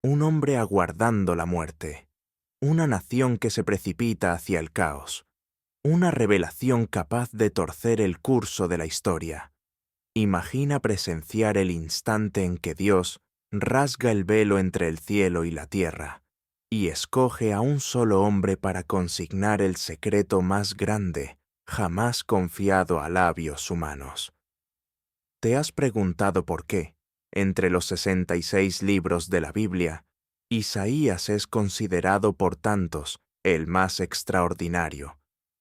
un hombre aguardando la muerte, una nación que se precipita hacia el caos, una revelación capaz de torcer el curso de la historia. Imagina presenciar el instante en que Dios rasga el velo entre el cielo y la tierra y escoge a un solo hombre para consignar el secreto más grande jamás confiado a labios humanos. ¿Te has preguntado por qué, entre los 66 libros de la Biblia, Isaías es considerado por tantos el más extraordinario,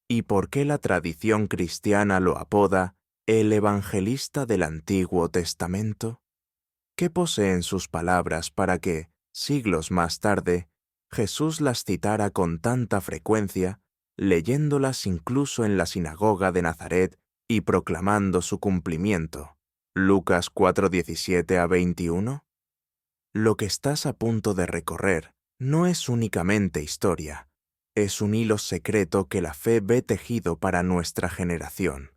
y por qué la tradición cristiana lo apoda el evangelista del Antiguo Testamento? ¿Qué poseen sus palabras para que, siglos más tarde, Jesús las citara con tanta frecuencia, leyéndolas incluso en la sinagoga de Nazaret y proclamando su cumplimiento? Lucas 4:17-21. Lo que estás a punto de recorrer no es únicamente historia, es un hilo secreto que la fe ve tejido para nuestra generación.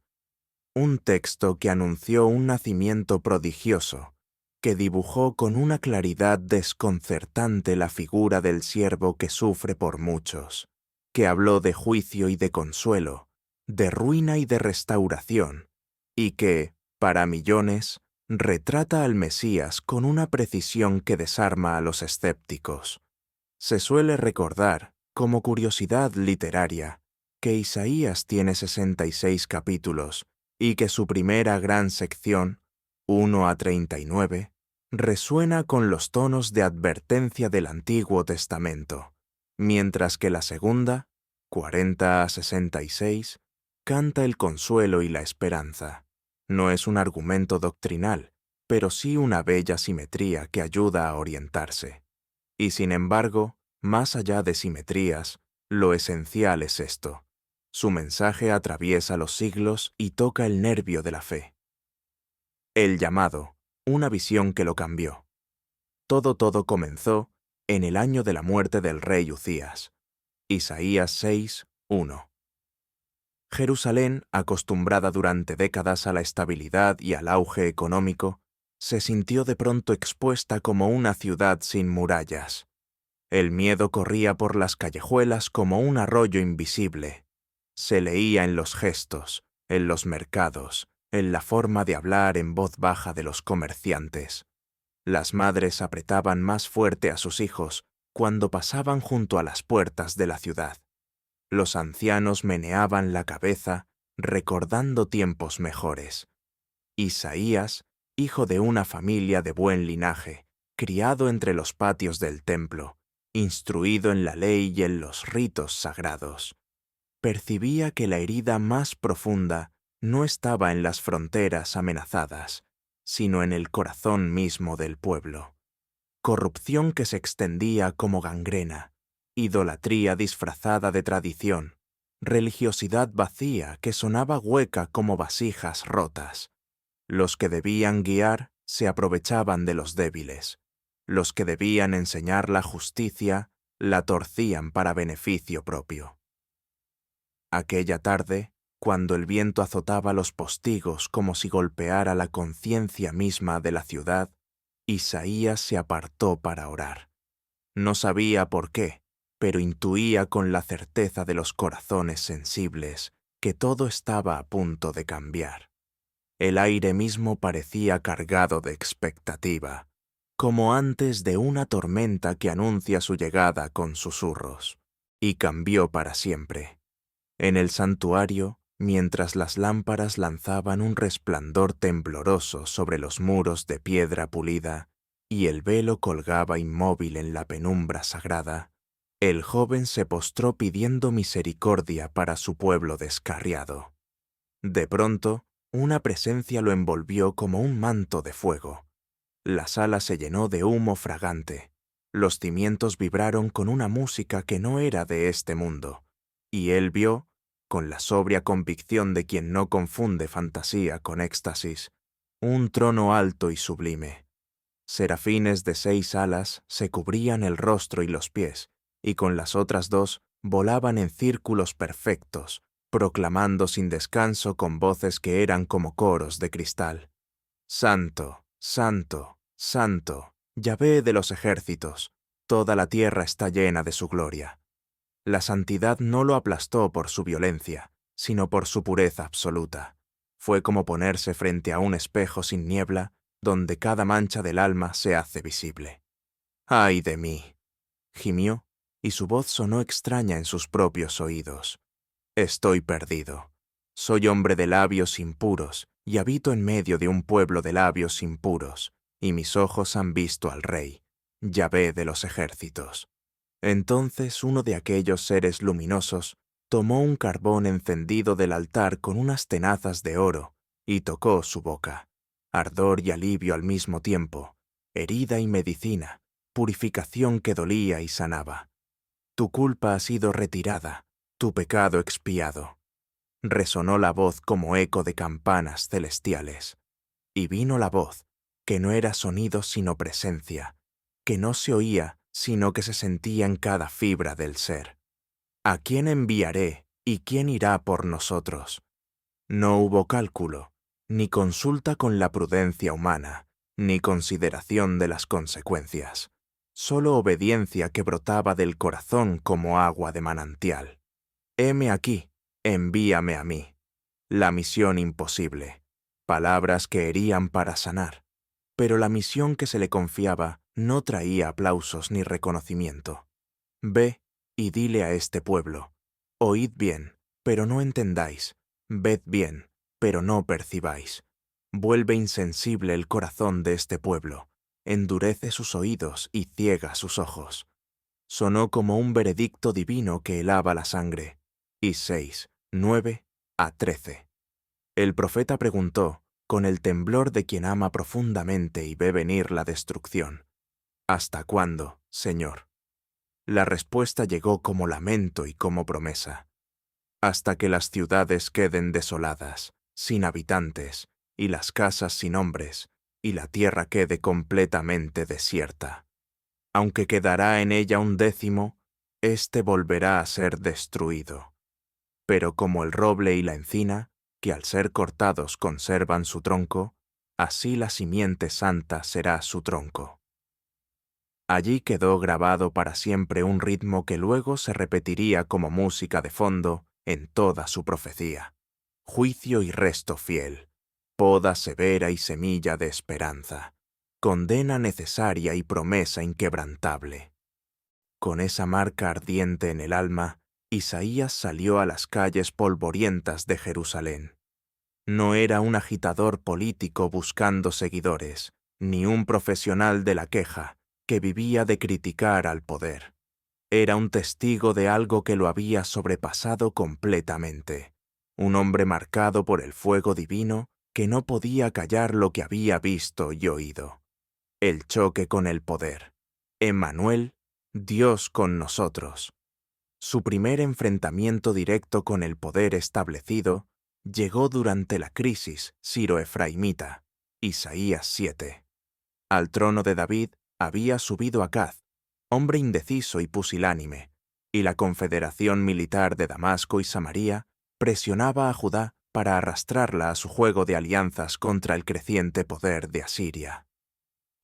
Un texto que anunció un nacimiento prodigioso, que dibujó con una claridad desconcertante la figura del siervo que sufre por muchos, que habló de juicio y de consuelo, de ruina y de restauración, y que, para millones, retrata al Mesías con una precisión que desarma a los escépticos. Se suele recordar, como curiosidad literaria, que Isaías tiene 66 capítulos y que su primera gran sección, 1-39, resuena con los tonos de advertencia del Antiguo Testamento, mientras que la segunda, 40-66, canta el consuelo y la esperanza. No es un argumento doctrinal, pero sí una bella simetría que ayuda a orientarse. Y sin embargo, más allá de simetrías, lo esencial es esto. Su mensaje atraviesa los siglos y toca el nervio de la fe. El llamado, una visión que lo cambió. Todo comenzó en el año de la muerte del rey Uzías. Isaías 6:1. Jerusalén, acostumbrada durante décadas a la estabilidad y al auge económico, se sintió de pronto expuesta como una ciudad sin murallas. El miedo corría por las callejuelas como un arroyo invisible. Se leía en los gestos, en los mercados, en la forma de hablar en voz baja de los comerciantes. Las madres apretaban más fuerte a sus hijos cuando pasaban junto a las puertas de la ciudad. Los ancianos meneaban la cabeza, recordando tiempos mejores. Isaías, hijo de una familia de buen linaje, criado entre los patios del templo, instruido en la ley y en los ritos sagrados, percibía que la herida más profunda no estaba en las fronteras amenazadas, sino en el corazón mismo del pueblo. Corrupción que se extendía como gangrena, idolatría disfrazada de tradición, religiosidad vacía que sonaba hueca como vasijas rotas. Los que debían guiar se aprovechaban de los débiles. Los que debían enseñar la justicia la torcían para beneficio propio. Aquella tarde, cuando el viento azotaba los postigos como si golpeara la conciencia misma de la ciudad, Isaías se apartó para orar. No sabía por qué, pero intuía con la certeza de los corazones sensibles que todo estaba a punto de cambiar. El aire mismo parecía cargado de expectativa, como antes de una tormenta que anuncia su llegada con susurros, y cambió para siempre. En el santuario, mientras las lámparas lanzaban un resplandor tembloroso sobre los muros de piedra pulida y el velo colgaba inmóvil en la penumbra sagrada, el joven se postró pidiendo misericordia para su pueblo descarriado. De pronto, una presencia lo envolvió como un manto de fuego. La sala se llenó de humo fragante. Los cimientos vibraron con una música que no era de este mundo, y él vio, con la sobria convicción de quien no confunde fantasía con éxtasis, un trono alto y sublime. Serafines de 6 alas se cubrían el rostro y los pies, y con las otras 2 volaban en círculos perfectos, proclamando sin descanso con voces que eran como coros de cristal: Santo, Santo, Santo, Yahvé de los ejércitos, Toda la tierra está llena de su gloria. La santidad no lo aplastó por su violencia, sino por su pureza absoluta. Fue como ponerse frente a un espejo sin niebla, donde cada mancha del alma se hace visible. ¡Ay de mí!, gimió, y su voz sonó extraña en sus propios oídos. Estoy perdido. Soy hombre de labios impuros, y habito en medio de un pueblo de labios impuros, y mis ojos han visto al Rey, Yahvé de los ejércitos. Entonces uno de aquellos seres luminosos tomó un carbón encendido del altar con unas tenazas de oro y tocó su boca. Ardor y alivio al mismo tiempo, herida y medicina, purificación que dolía y sanaba. Tu culpa ha sido retirada, tu pecado expiado. Resonó la voz como eco de campanas celestiales. Y vino la voz, que no era sonido sino presencia, que no se oía sino que se sentía en cada fibra del ser. ¿A quién enviaré y quién irá por nosotros? No hubo cálculo, ni consulta con la prudencia humana, ni consideración de las consecuencias, solo obediencia que brotaba del corazón como agua de manantial. Heme aquí, envíame a mí. La misión imposible, palabras que herían para sanar, pero la misión que se le confiaba no traía aplausos ni reconocimiento. Ve y dile a este pueblo, oíd bien, pero no entendáis, ved bien, pero no percibáis. Vuelve insensible el corazón de este pueblo, endurece sus oídos y ciega sus ojos. Sonó como un veredicto divino que helaba la sangre. Y 6, 9 a 13. El profeta preguntó, con el temblor de quien ama profundamente y ve venir la destrucción: ¿Hasta cuándo, Señor? La respuesta llegó como lamento y como promesa: hasta que las ciudades queden desoladas, sin habitantes, y las casas sin hombres, y la tierra quede completamente desierta. Aunque quedará en ella un décimo, éste volverá a ser destruido. Pero como el roble y la encina, que al ser cortados conservan su tronco, así la simiente santa será su tronco. Allí quedó grabado para siempre un ritmo que luego se repetiría como música de fondo en toda su profecía: juicio y resto fiel, poda severa y semilla de esperanza, condena necesaria y promesa inquebrantable. Con esa marca ardiente en el alma, Isaías salió a las calles polvorientas de Jerusalén. No era un agitador político buscando seguidores, ni un profesional de la queja que vivía de criticar al poder. Era un testigo de algo que lo había sobrepasado completamente, un hombre marcado por el fuego divino que no podía callar lo que había visto y oído. El choque con el poder. Emmanuel, Dios con nosotros. Su primer enfrentamiento directo con el poder establecido llegó durante la crisis siro-efraimita, Isaías 7. Al trono de David había subido Acaz, hombre indeciso y pusilánime, y la confederación militar de Damasco y Samaria presionaba a Judá para arrastrarla a su juego de alianzas contra el creciente poder de Asiria.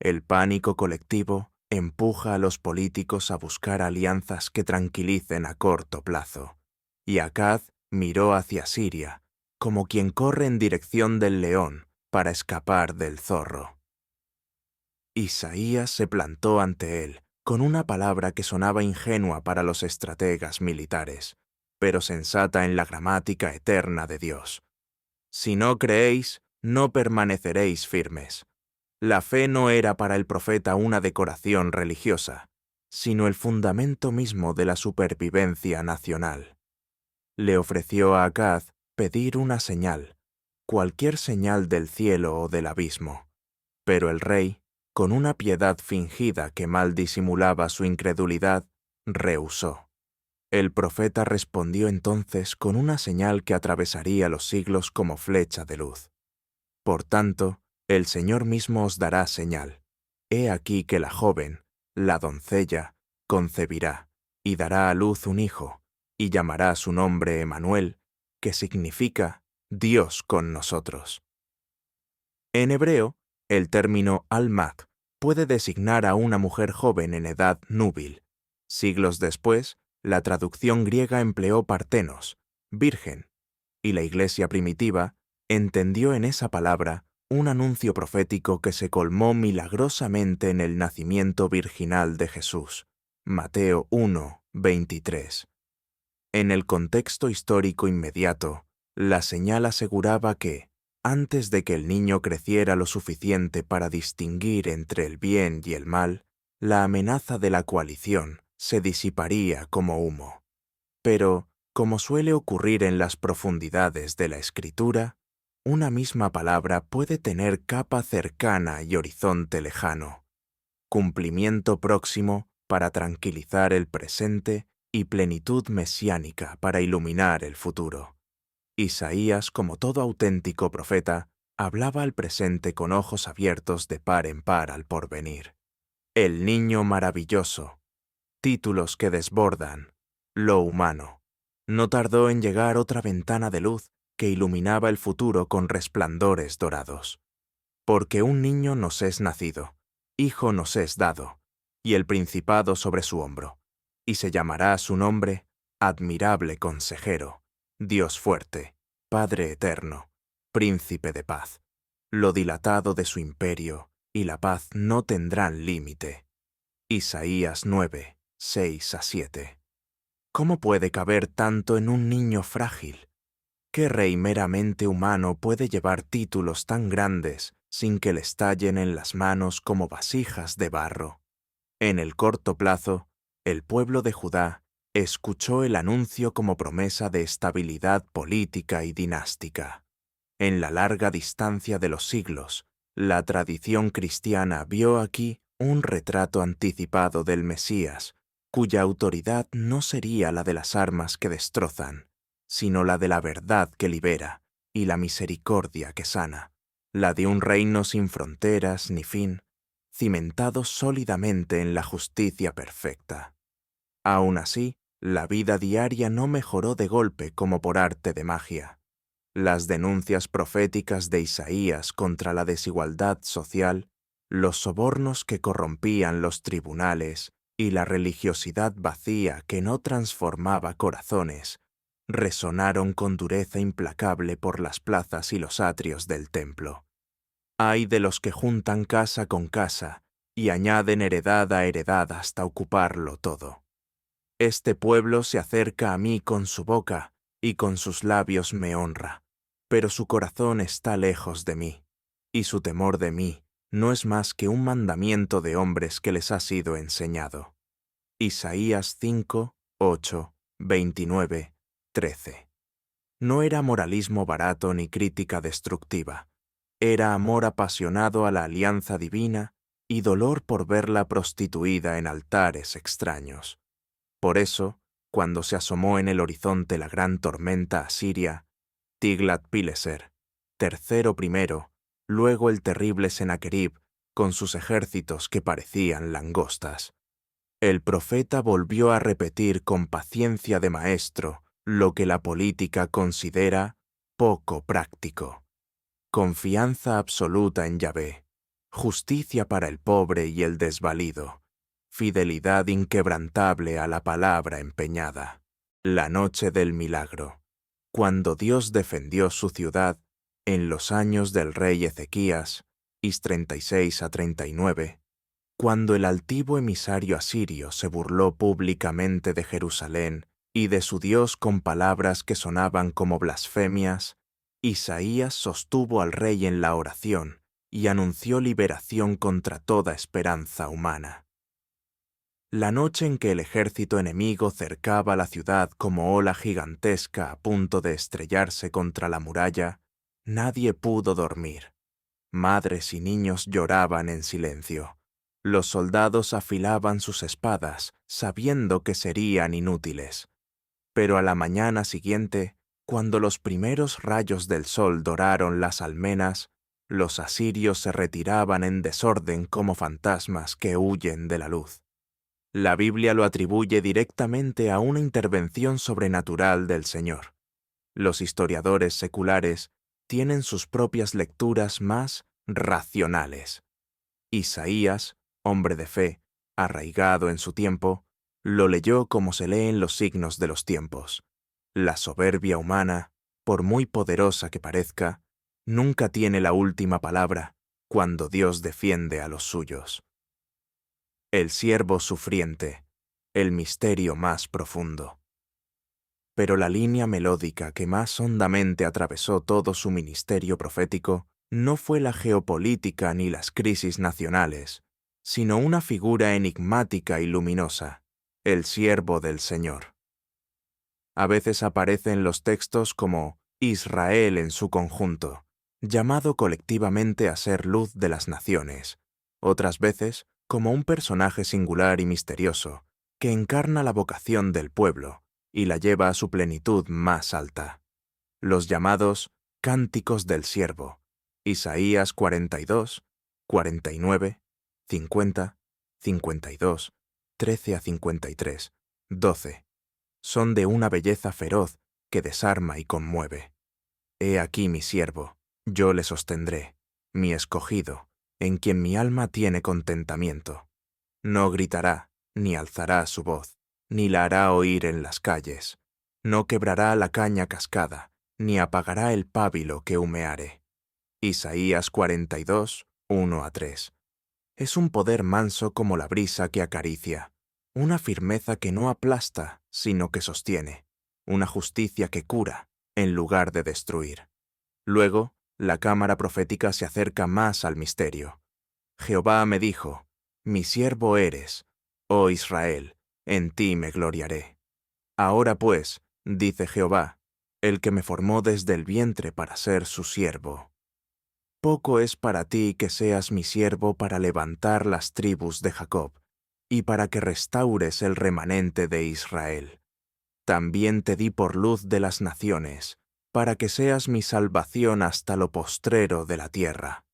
El pánico colectivo empuja a los políticos a buscar alianzas que tranquilicen a corto plazo, y Acaz miró hacia Siria, como quien corre en dirección del león para escapar del zorro. Isaías se plantó ante él, con una palabra que sonaba ingenua para los estrategas militares, pero sensata en la gramática eterna de Dios. Si no creéis, no permaneceréis firmes. La fe no era para el profeta una decoración religiosa, sino el fundamento mismo de la supervivencia nacional. Le ofreció a Acaz pedir una señal, cualquier señal del cielo o del abismo, pero el rey, con una piedad fingida que mal disimulaba su incredulidad, rehusó. El profeta respondió entonces con una señal que atravesaría los siglos como flecha de luz. Por tanto, el Señor mismo os dará señal. He aquí que la joven, la doncella, concebirá, y dará a luz un hijo, y llamará su nombre Emmanuel, que significa Dios con nosotros. En hebreo, el término al-Mak puede designar a una mujer joven en edad núbil. Siglos después, la traducción griega empleó partenos, virgen, y la Iglesia primitiva entendió en esa palabra un anuncio profético que se colmó milagrosamente en el nacimiento virginal de Jesús. Mateo 1, 23. En el contexto histórico inmediato, la señal aseguraba que, antes de que el niño creciera lo suficiente para distinguir entre el bien y el mal, la amenaza de la coalición se disiparía como humo. Pero, como suele ocurrir en las profundidades de la Escritura, una misma palabra puede tener capa cercana y horizonte lejano, cumplimiento próximo para tranquilizar el presente y plenitud mesiánica para iluminar el futuro. Isaías, como todo auténtico profeta, hablaba al presente con ojos abiertos de par en par al porvenir. El niño maravilloso, títulos que desbordan, lo humano. No tardó en llegar otra ventana de luz que iluminaba el futuro con resplandores dorados. Porque un niño nos es nacido, hijo nos es dado, y el principado sobre su hombro, y se llamará su nombre Admirable Consejero, Dios fuerte, Padre eterno, Príncipe de paz. Lo dilatado de su imperio y la paz no tendrán límite. Isaías 9, 6-7. ¿Cómo puede caber tanto en un niño frágil? ¿Qué rey meramente humano puede llevar títulos tan grandes sin que le estallen en las manos como vasijas de barro? En el corto plazo, el pueblo de Judá escuchó el anuncio como promesa de estabilidad política y dinástica. En la larga distancia de los siglos, la tradición cristiana vio aquí un retrato anticipado del Mesías, cuya autoridad no sería la de las armas que destrozan, sino la de la verdad que libera y la misericordia que sana, la de un reino sin fronteras ni fin, cimentado sólidamente en la justicia perfecta. Aún así, la vida diaria no mejoró de golpe como por arte de magia. Las denuncias proféticas de Isaías contra la desigualdad social, los sobornos que corrompían los tribunales y la religiosidad vacía que no transformaba corazones, resonaron con dureza implacable por las plazas y los atrios del templo. Ay de los que juntan casa con casa y añaden heredad a heredad hasta ocuparlo todo. Este pueblo se acerca a mí con su boca y con sus labios me honra, pero su corazón está lejos de mí, y su temor de mí no es más que un mandamiento de hombres que les ha sido enseñado. Isaías 5, 8, 29, 13. No era moralismo barato ni crítica destructiva. Era amor apasionado a la alianza divina y dolor por verla prostituida en altares extraños. Por eso, cuando se asomó en el horizonte la gran tormenta asiria, Tiglat-Pileser, tercero primero, luego el terrible Sennacherib, con sus ejércitos que parecían langostas. El profeta volvió a repetir con paciencia de maestro lo que la política considera poco práctico. Confianza absoluta en Yahvé, justicia para el pobre y el desvalido, fidelidad inquebrantable a la palabra empeñada. La noche del milagro, cuando Dios defendió su ciudad en los años del rey Ezequías, Is 36-39, cuando el altivo emisario asirio se burló públicamente de Jerusalén y de su Dios con palabras que sonaban como blasfemias, Isaías sostuvo al rey en la oración y anunció liberación contra toda esperanza humana. La noche en que el ejército enemigo cercaba la ciudad como ola gigantesca a punto de estrellarse contra la muralla, nadie pudo dormir. Madres y niños lloraban en silencio. Los soldados afilaban sus espadas, sabiendo que serían inútiles. Pero a la mañana siguiente, cuando los primeros rayos del sol doraron las almenas, los asirios se retiraban en desorden como fantasmas que huyen de la luz. La Biblia lo atribuye directamente a una intervención sobrenatural del Señor. Los historiadores seculares tienen sus propias lecturas más racionales. Isaías, hombre de fe, arraigado en su tiempo, lo leyó como se leen los signos de los tiempos. La soberbia humana, por muy poderosa que parezca, nunca tiene la última palabra cuando Dios defiende a los suyos. El siervo sufriente, el misterio más profundo. Pero la línea melódica que más hondamente atravesó todo su ministerio profético no fue la geopolítica ni las crisis nacionales, sino una figura enigmática y luminosa, el siervo del Señor. A veces aparece en los textos como Israel en su conjunto, llamado colectivamente a ser luz de las naciones, otras veces como un personaje singular y misterioso, que encarna la vocación del pueblo y la lleva a su plenitud más alta. Los llamados Cánticos del Siervo, Isaías 42, 49, 50, 52, 13 a 53, 12, son de una belleza feroz que desarma y conmueve. He aquí mi siervo, yo le sostendré, mi escogido, en quien mi alma tiene contentamiento. No gritará, ni alzará su voz, ni la hará oír en las calles. No quebrará la caña cascada, ni apagará el pábilo que humeare. Isaías 42, 1 a 3. Es un poder manso como la brisa que acaricia, una firmeza que no aplasta, sino que sostiene, una justicia que cura, en lugar de destruir. Luego, la cámara profética se acerca más al misterio. Jehová me dijo, mi siervo eres, oh Israel, en ti me gloriaré. Ahora pues, dice Jehová, el que me formó desde el vientre para ser su siervo. Poco es para ti que seas mi siervo para levantar las tribus de Jacob, y para que restaures el remanente de Israel. También te di por luz de las naciones, para que seas mi salvación hasta lo postrero de la tierra.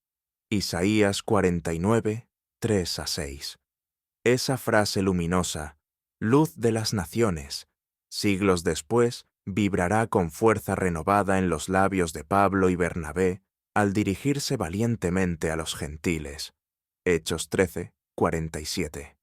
Isaías 49, 3 a 6. Esa frase luminosa, luz de las naciones, siglos después, vibrará con fuerza renovada en los labios de Pablo y Bernabé al dirigirse valientemente a los gentiles. Hechos 13, 47.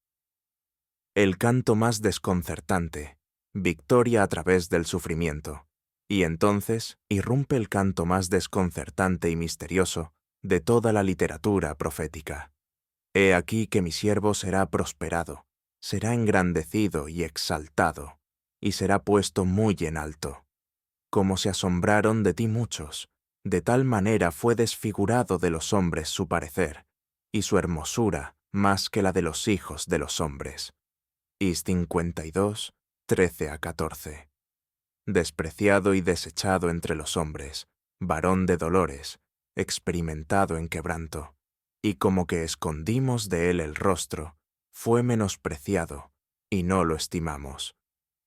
El canto más desconcertante, victoria a través del sufrimiento, y entonces irrumpe el canto más desconcertante y misterioso de toda la literatura profética. He aquí que mi siervo será prosperado, será engrandecido y exaltado, y será puesto muy en alto. Como se asombraron de ti muchos, de tal manera fue desfigurado de los hombres su parecer, y su hermosura más que la de los hijos de los hombres. Is 52, 13 a 14. Despreciado y desechado entre los hombres, varón de dolores, experimentado en quebranto, y como que escondimos de él el rostro, fue menospreciado, y no lo estimamos.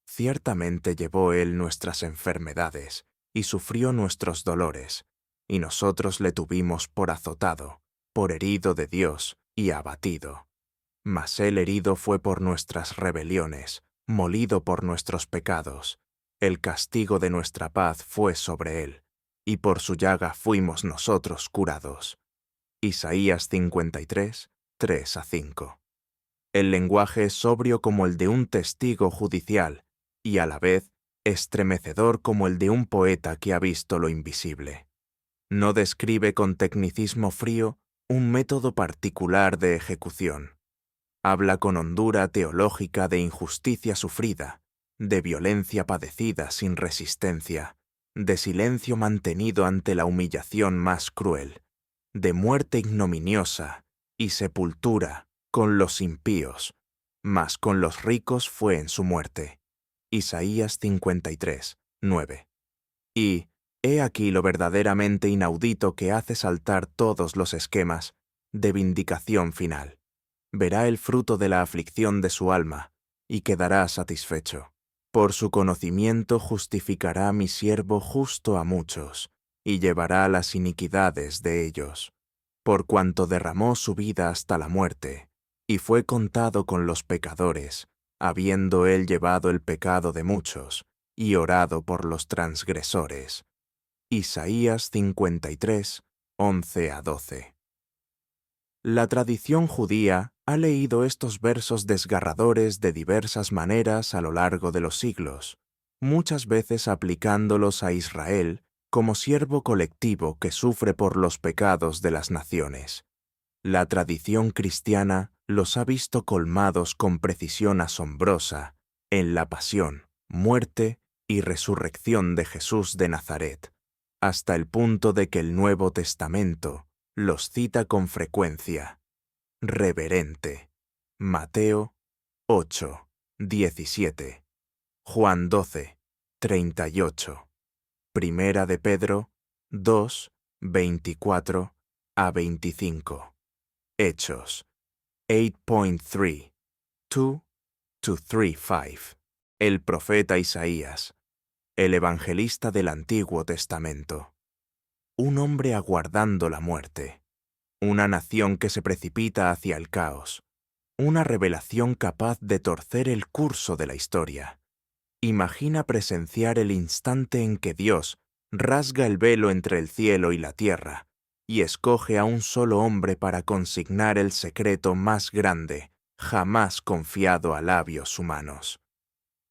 Ciertamente llevó él nuestras enfermedades, y sufrió nuestros dolores, y nosotros le tuvimos por azotado, por herido de Dios y abatido. Mas él herido fue por nuestras rebeliones, molido por nuestros pecados. El castigo de nuestra paz fue sobre él, y por su llaga fuimos nosotros curados. Isaías 53, 3 a 5. El lenguaje es sobrio como el de un testigo judicial, y a la vez estremecedor como el de un poeta que ha visto lo invisible. No describe con tecnicismo frío un método particular de ejecución. Habla con hondura teológica de injusticia sufrida, de violencia padecida sin resistencia, de silencio mantenido ante la humillación más cruel, de muerte ignominiosa y sepultura con los impíos, mas con los ricos fue en su muerte. Isaías 53, 9. Y, he aquí lo verdaderamente inaudito que hace saltar todos los esquemas de vindicación final. Verá el fruto de la aflicción de su alma, y quedará satisfecho. Por su conocimiento justificará mi siervo justo a muchos, y llevará las iniquidades de ellos. Por cuanto derramó su vida hasta la muerte, y fue contado con los pecadores, habiendo él llevado el pecado de muchos, y orado por los transgresores. Isaías 53, 11 a 12. La tradición judía ha leído estos versos desgarradores de diversas maneras a lo largo de los siglos, muchas veces aplicándolos a Israel como siervo colectivo que sufre por los pecados de las naciones. La tradición cristiana los ha visto colmados con precisión asombrosa en la pasión, muerte y resurrección de Jesús de Nazaret, hasta el punto de que el Nuevo Testamento los cita con frecuencia. Reverente. Mateo 8, 17. Juan 12, 38. Primera de Pedro 2, 24 a 25. Hechos 8.3, 2 to 3:5. El profeta Isaías, el evangelista del Antiguo Testamento. Un hombre aguardando la muerte. Una nación que se precipita hacia el caos. Una revelación capaz de torcer el curso de la historia. Imagina presenciar el instante en que Dios rasga el velo entre el cielo y la tierra y escoge a un solo hombre para consignar el secreto más grande jamás confiado a labios humanos.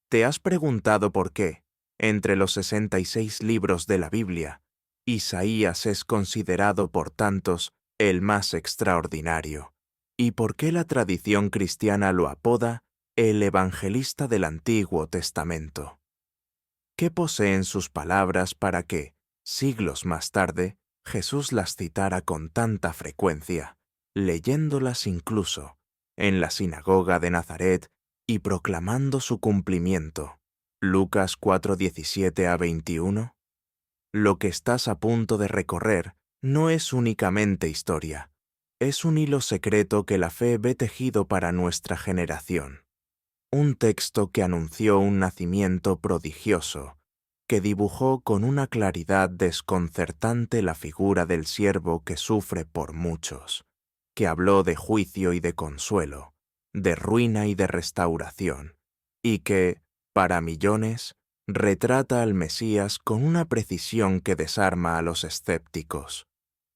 ¿Te has preguntado por qué, entre los 66 libros de la Biblia, Isaías es considerado por tantos el más extraordinario? ¿Y por qué la tradición cristiana lo apoda el evangelista del Antiguo Testamento? ¿Qué poseen sus palabras para que, siglos más tarde, Jesús las citara con tanta frecuencia, leyéndolas incluso en la sinagoga de Nazaret y proclamando su cumplimiento? Lucas 4:17 a 21. Lo que estás a punto de recorrer no es únicamente historia, es un hilo secreto que la fe ve tejido para nuestra generación. Un texto que anunció un nacimiento prodigioso, que dibujó con una claridad desconcertante la figura del siervo que sufre por muchos, que habló de juicio y de consuelo, de ruina y de restauración, y que, para millones, retrata al Mesías con una precisión que desarma a los escépticos.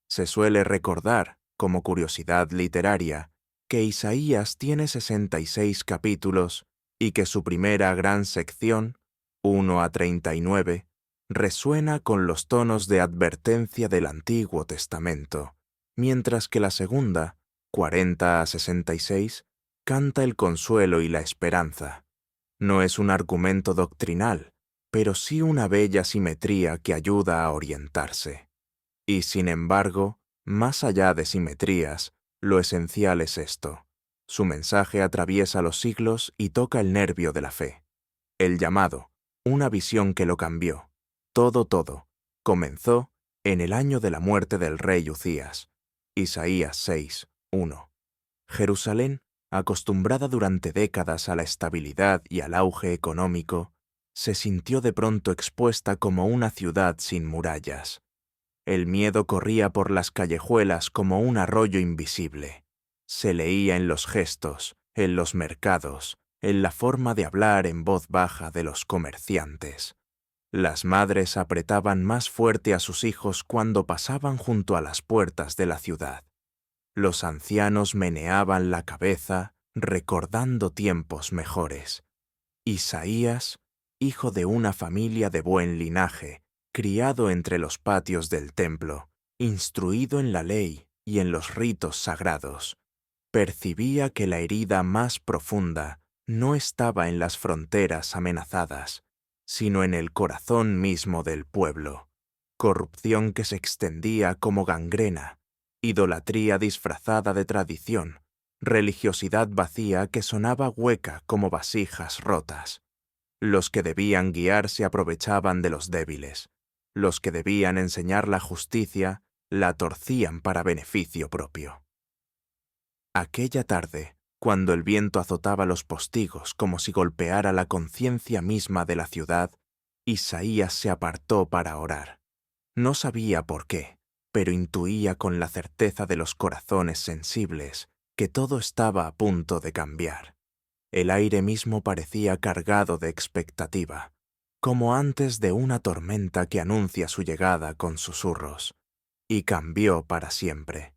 Se suele recordar, como curiosidad literaria, que Isaías tiene 66 capítulos y que su primera gran sección, 1 a 39, resuena con los tonos de advertencia del Antiguo Testamento, mientras que la segunda, 40 a 66, canta el consuelo y la esperanza. No es un argumento doctrinal, pero sí una bella simetría que ayuda a orientarse. Y sin embargo, más allá de simetrías, lo esencial es esto. Su mensaje atraviesa los siglos y toca el nervio de la fe. El llamado, una visión que lo cambió. Todo, comenzó en el año de la muerte del rey Uzías. Isaías 6, 1. Jerusalén, acostumbrada durante décadas a la estabilidad y al auge económico, se sintió de pronto expuesta como una ciudad sin murallas. El miedo corría por las callejuelas como un arroyo invisible. Se leía en los gestos, en los mercados, en la forma de hablar en voz baja de los comerciantes. Las madres apretaban más fuerte a sus hijos cuando pasaban junto a las puertas de la ciudad. Los ancianos meneaban la cabeza, recordando tiempos mejores. Isaías, hijo de una familia de buen linaje, criado entre los patios del templo, instruido en la ley y en los ritos sagrados, percibía que la herida más profunda no estaba en las fronteras amenazadas, sino en el corazón mismo del pueblo. Corrupción que se extendía como gangrena, idolatría disfrazada de tradición, religiosidad vacía que sonaba hueca como vasijas rotas. Los que debían guiar se aprovechaban de los débiles. Los que debían enseñar la justicia la torcían para beneficio propio. Aquella tarde, cuando el viento azotaba los postigos como si golpeara la conciencia misma de la ciudad, Isaías se apartó para orar. No sabía por qué, pero intuía con la certeza de los corazones sensibles que todo estaba a punto de cambiar. El aire mismo parecía cargado de expectativa, como antes de una tormenta que anuncia su llegada con susurros, y cambió para siempre.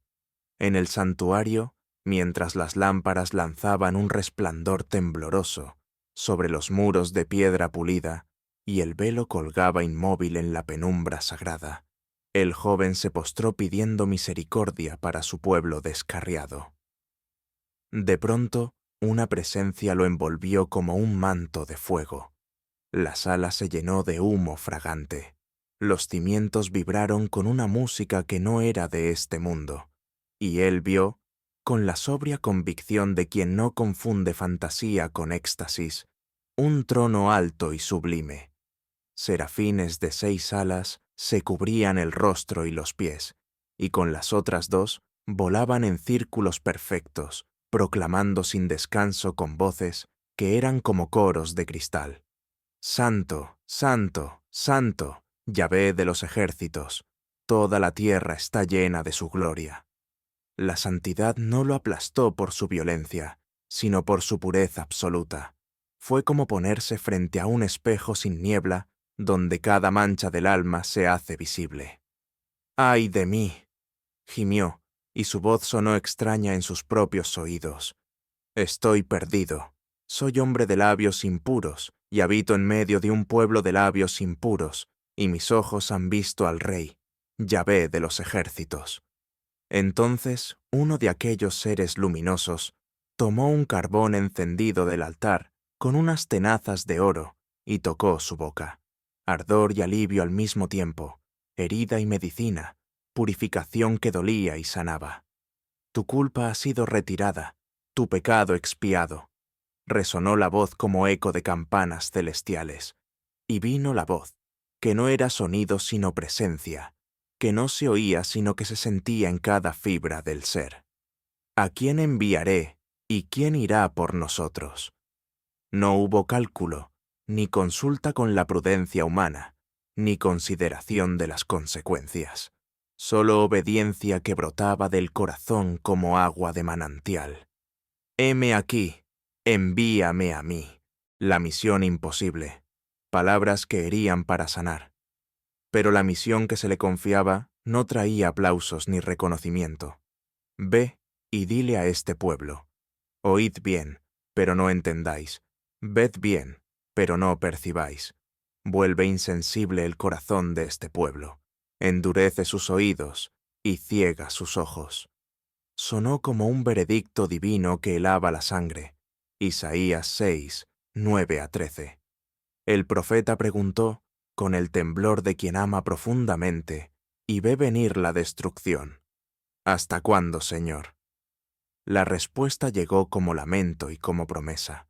En el santuario, mientras las lámparas lanzaban un resplandor tembloroso sobre los muros de piedra pulida y el velo colgaba inmóvil en la penumbra sagrada, el joven se postró pidiendo misericordia para su pueblo descarriado. De pronto, una presencia lo envolvió como un manto de fuego. La sala se llenó de humo fragante. Los cimientos vibraron con una música que no era de este mundo, y él vio, con la sobria convicción de quien no confunde fantasía con éxtasis, un trono alto y sublime. Serafines de 6 alas se cubrían el rostro y los pies, y con las otras 2 volaban en círculos perfectos, proclamando sin descanso con voces que eran como coros de cristal: Santo, Santo, Santo, Yahvé de los ejércitos, toda la tierra está llena de su gloria. La santidad no lo aplastó por su violencia, sino por su pureza absoluta. Fue como ponerse frente a un espejo sin niebla, donde cada mancha del alma se hace visible. ¡Ay de mí!, gimió, y su voz sonó extraña en sus propios oídos. Estoy perdido. Soy hombre de labios impuros, y habito en medio de un pueblo de labios impuros, y mis ojos han visto al Rey, Yahvé de los ejércitos. Entonces uno de aquellos seres luminosos tomó un carbón encendido del altar con unas tenazas de oro y tocó su boca. Ardor y alivio al mismo tiempo, herida y medicina, purificación que dolía y sanaba. Tu culpa ha sido retirada, tu pecado expiado. Resonó la voz como eco de campanas celestiales, y vino la voz, que no era sonido sino presencia, que no se oía sino que se sentía en cada fibra del ser. ¿A quién enviaré y quién irá por nosotros? No hubo cálculo, ni consulta con la prudencia humana, ni consideración de las consecuencias. Solo obediencia que brotaba del corazón como agua de manantial. Heme aquí, envíame a mí. La misión imposible. Palabras que herían para sanar. Pero la misión que se le confiaba no traía aplausos ni reconocimiento. Ve y dile a este pueblo: oíd bien, pero no entendáis. Ved bien, pero no percibáis. Vuelve insensible el corazón de este pueblo. Endurece sus oídos y ciega sus ojos. Sonó como un veredicto divino que helaba la sangre. Isaías 6, 9-13. El profeta preguntó, con el temblor de quien ama profundamente y ve venir la destrucción: ¿hasta cuándo, Señor? La respuesta llegó como lamento y como promesa: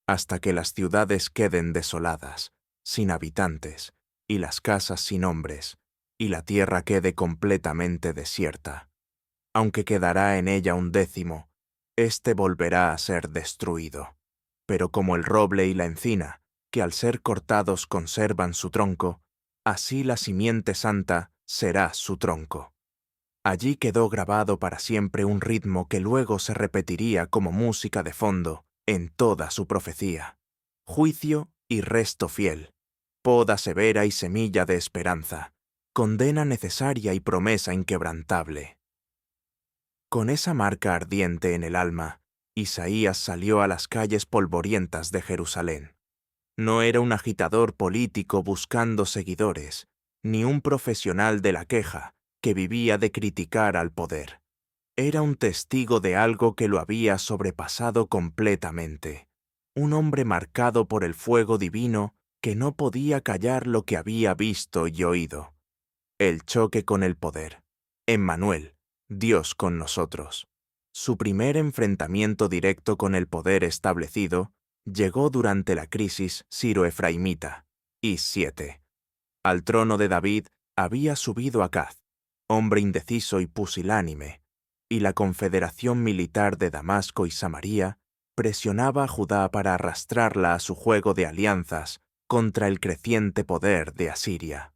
hasta que las ciudades queden desoladas, sin habitantes, y las casas sin hombres, y la tierra quede completamente desierta. Aunque quedará en ella un 10, éste volverá a ser destruido. Pero como el roble y la encina, que al ser cortados conservan su tronco, así la simiente santa será su tronco. Allí quedó grabado para siempre un ritmo que luego se repetiría como música de fondo en toda su profecía: juicio y resto fiel, poda severa y semilla de esperanza, condena necesaria y promesa inquebrantable. Con esa marca ardiente en el alma, Isaías salió a las calles polvorientas de Jerusalén. No era un agitador político buscando seguidores, ni un profesional de la queja que vivía de criticar al poder. Era un testigo de algo que lo había sobrepasado completamente. Un hombre marcado por el fuego divino que no podía callar lo que había visto y oído. El choque con el poder. Emmanuel, Dios con nosotros. Su primer enfrentamiento directo con el poder establecido llegó durante la crisis siro-efraimita, Is 7. Al trono de David había subido Acaz, hombre indeciso y pusilánime, y la confederación militar de Damasco y Samaria presionaba a Judá para arrastrarla a su juego de alianzas contra el creciente poder de Asiria.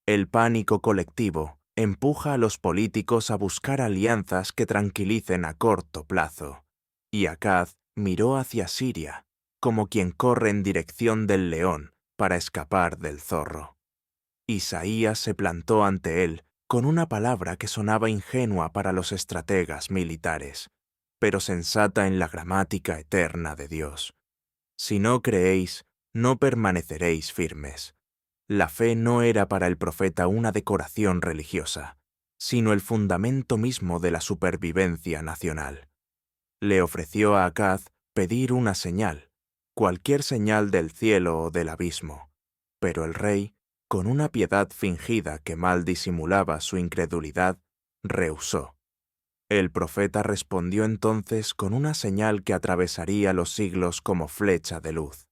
El pánico colectivo empuja a los políticos a buscar alianzas que tranquilicen a corto plazo, y Acaz miró hacia Siria, como quien corre en dirección del león para escapar del zorro. Isaías se plantó ante él con una palabra que sonaba ingenua para los estrategas militares, pero sensata en la gramática eterna de Dios. Si no creéis, no permaneceréis firmes. La fe no era para el profeta una decoración religiosa, sino el fundamento mismo de la supervivencia nacional. Le ofreció a Acaz pedir una señal, cualquier señal del cielo o del abismo, pero el rey, con una piedad fingida que mal disimulaba su incredulidad, rehusó. El profeta respondió entonces con una señal que atravesaría los siglos como flecha de luz.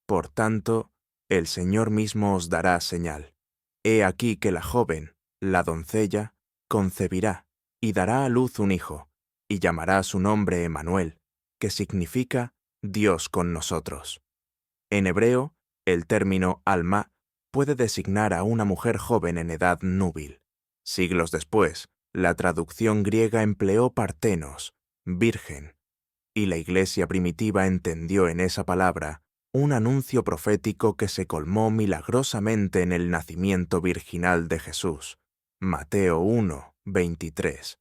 Por tanto, el Señor mismo os dará señal. He aquí que la joven, la doncella, concebirá y dará a luz un hijo, y llamará su nombre Emmanuel, que significa Dios con nosotros. En hebreo, el término alma puede designar a una mujer joven en edad núbil. Siglos después, la traducción griega empleó partenos, virgen, y la Iglesia primitiva entendió en esa palabra un anuncio profético que se colmó milagrosamente en el nacimiento virginal de Jesús. Mateo 1, 23.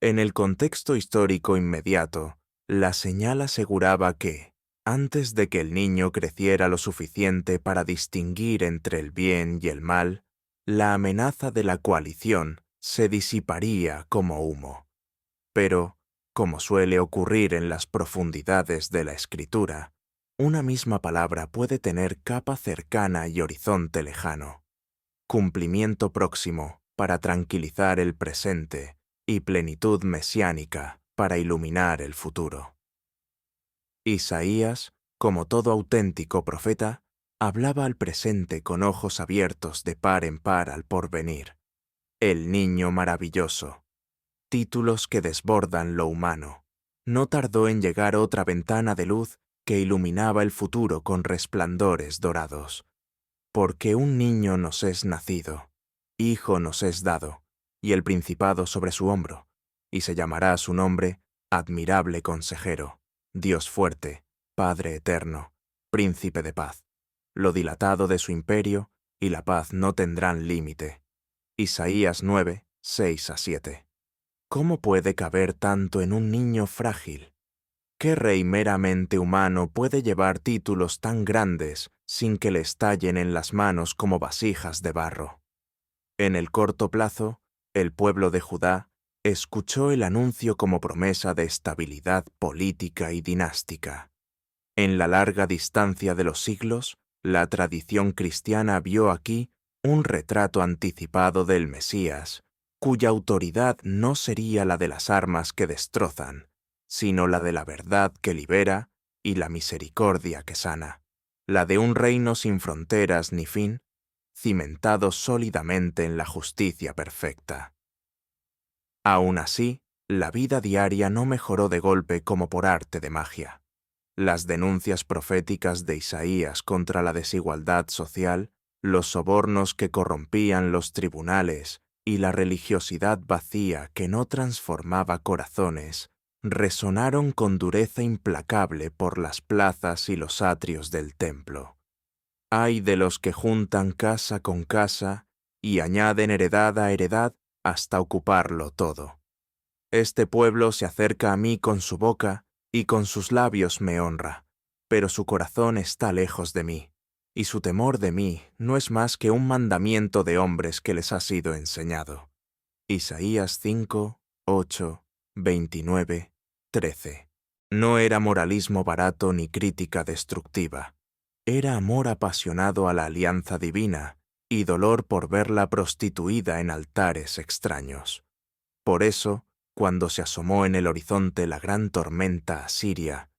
En el contexto histórico inmediato, la señal aseguraba que, antes de que el niño creciera lo suficiente para distinguir entre el bien y el mal, la amenaza de la coalición se disiparía como humo. Pero, como suele ocurrir en las profundidades de la Escritura, una misma palabra puede tener capa cercana y horizonte lejano, cumplimiento próximo para tranquilizar el presente y plenitud mesiánica para iluminar el futuro. Isaías, como todo auténtico profeta, hablaba al presente con ojos abiertos de par en par al porvenir. El niño maravilloso. Títulos que desbordan lo humano. No tardó en llegar otra ventana de luz que iluminaba el futuro con resplandores dorados. Porque un niño nos es nacido, hijo nos es dado, y el principado sobre su hombro, y se llamará su nombre Admirable Consejero, Dios fuerte, Padre eterno, Príncipe de paz. Lo dilatado de su imperio y la paz no tendrán límite. Isaías 9, 6-7. ¿Cómo puede caber tanto en un niño frágil? ¿Qué rey meramente humano puede llevar títulos tan grandes sin que le estallen en las manos como vasijas de barro? En el corto plazo, el pueblo de Judá escuchó el anuncio como promesa de estabilidad política y dinástica. En la larga distancia de los siglos, la tradición cristiana vio aquí un retrato anticipado del Mesías, cuya autoridad no sería la de las armas que destrozan, sino la de la verdad que libera y la misericordia que sana, la de un reino sin fronteras ni fin, cimentado sólidamente en la justicia perfecta. Aún así, la vida diaria no mejoró de golpe como por arte de magia. Las denuncias proféticas de Isaías contra la desigualdad social, los sobornos que corrompían los tribunales y la religiosidad vacía que no transformaba corazones, resonaron con dureza implacable por las plazas y los atrios del templo. Ay de los que juntan casa con casa y añaden heredad a heredad hasta ocuparlo todo. Este pueblo se acerca a mí con su boca y con sus labios me honra, pero su corazón está lejos de mí, y su temor de mí no es más que un mandamiento de hombres que les ha sido enseñado. Isaías 5, 8, 29, 13. No era moralismo barato ni crítica destructiva. Era amor apasionado a la alianza divina y dolor por verla prostituida en altares extraños. Por eso, cuando se asomó en el horizonte la gran tormenta asiria,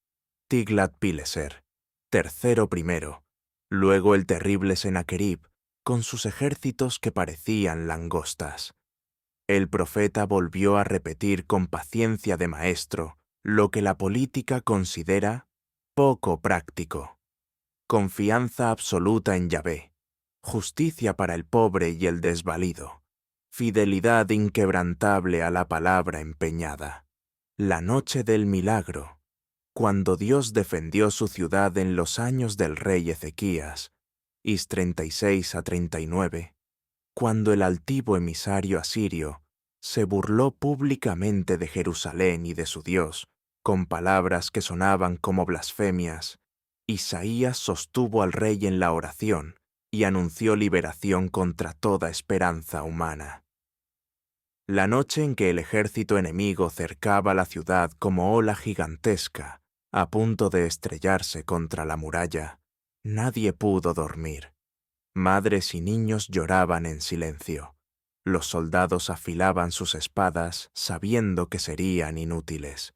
Tiglat-Pileser, tercero primero, luego el terrible Sennacherib, con sus ejércitos que parecían langostas. El profeta volvió a repetir con paciencia de maestro lo que la política considera poco práctico. Confianza absoluta en Yahvé, justicia para el pobre y el desvalido, fidelidad inquebrantable a la palabra empeñada. La noche del milagro, cuando Dios defendió su ciudad en los años del rey Ezequías, Is 36-39, cuando el altivo emisario asirio se burló públicamente de Jerusalén y de su Dios, con palabras que sonaban como blasfemias, Isaías sostuvo al rey en la oración y anunció liberación contra toda esperanza humana. La noche en que el ejército enemigo cercaba la ciudad como ola gigantesca, a punto de estrellarse contra la muralla, nadie pudo dormir. Madres y niños lloraban en silencio. Los soldados afilaban sus espadas sabiendo que serían inútiles.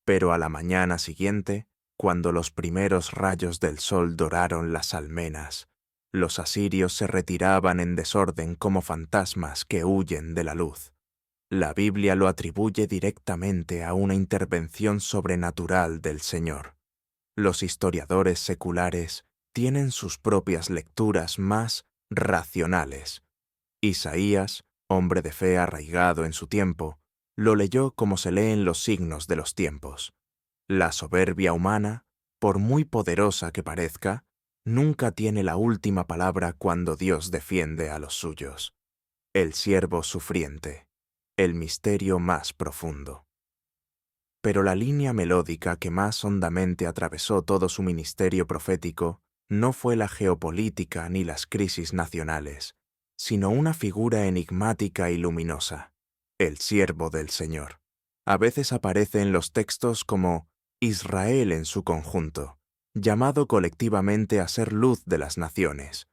Pero a la mañana siguiente, cuando los primeros rayos del sol doraron las almenas, los asirios se retiraban en desorden como fantasmas que huyen de la luz. La Biblia lo atribuye directamente a una intervención sobrenatural del Señor. Los historiadores seculares tienen sus propias lecturas más racionales. Isaías, hombre de fe arraigado en su tiempo, lo leyó como se leen los signos de los tiempos. La soberbia humana, por muy poderosa que parezca, nunca tiene la última palabra cuando Dios defiende a los suyos. El siervo sufriente, el misterio más profundo. Pero la línea melódica que más hondamente atravesó todo su ministerio profético no fue la geopolítica ni las crisis nacionales, sino una figura enigmática y luminosa, el siervo del Señor. A veces aparece en los textos como Israel en su conjunto, llamado colectivamente a ser luz de las naciones.